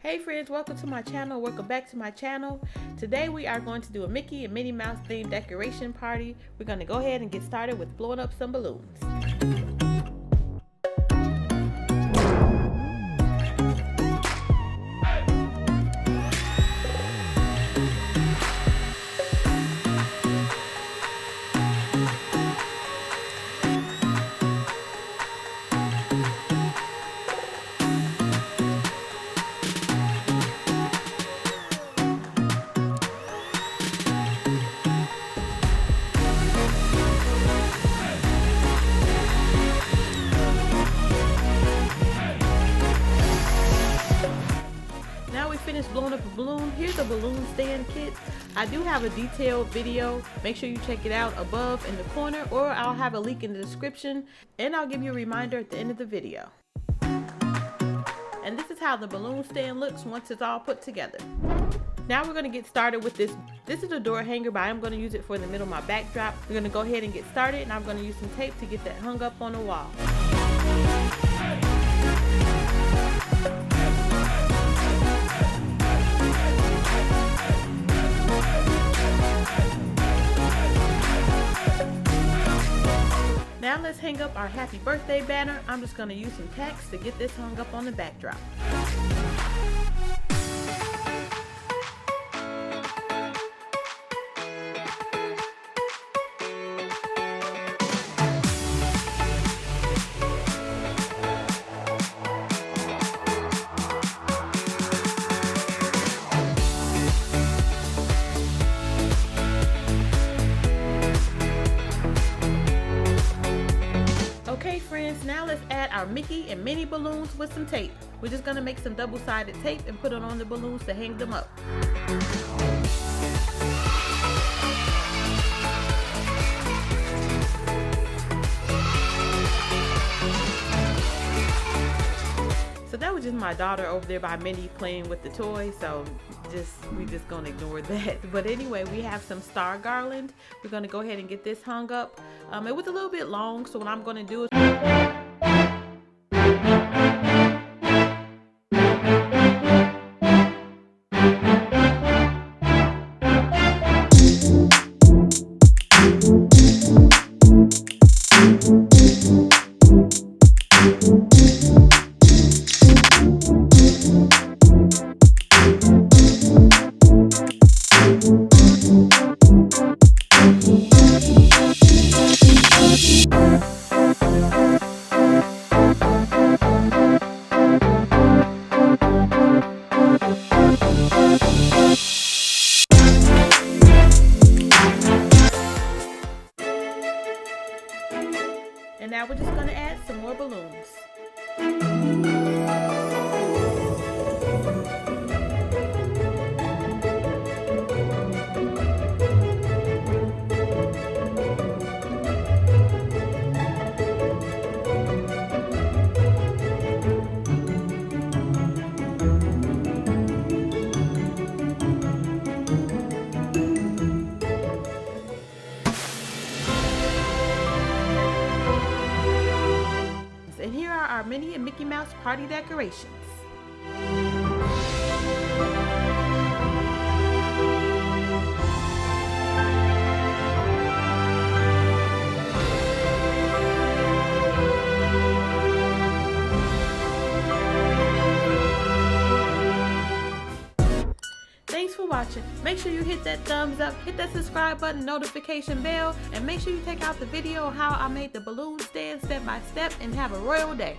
Hey friends, welcome to my channel. Welcome back to my channel. Today we are going to do a Mickey and Minnie Mouse themed decoration party. We're going to go ahead and get started with blowing up some balloons. Finished blowing up a balloon. Here's a balloon stand kit. I do have a detailed video. Make sure you check it out above in the corner, or I'll have a link in the description, and I'll give you a reminder at the end of the video. And this is how the balloon stand looks once it's all put together. Now we're going to get started with this. This is a door hanger, but I'm going to use it for the middle of my backdrop. We're going to go ahead and get started, and I'm going to use some tape to get that hung up on the wall. Now let's hang up our happy birthday banner. I'm just going to use some tacks to get this hung up on the backdrop. Now let's add our Mickey and Minnie balloons with some tape. We're just going to make some double-sided tape and put it on the balloons to hang them up. So that was just my daughter over there by Minnie playing with the toy, so we just gonna ignore that. But anyway, we have some star garland. We're gonna go ahead and get this hung up. It was a little bit long, so what I'm gonna do is and now we're just going to add some more balloons. And here are our Minnie and Mickey Mouse party decorations. Thanks for watching. Make sure you hit that thumbs up, hit that subscribe button, notification bell, and make sure you check out the video on how I made the balloon stand step by step, and have a royal day.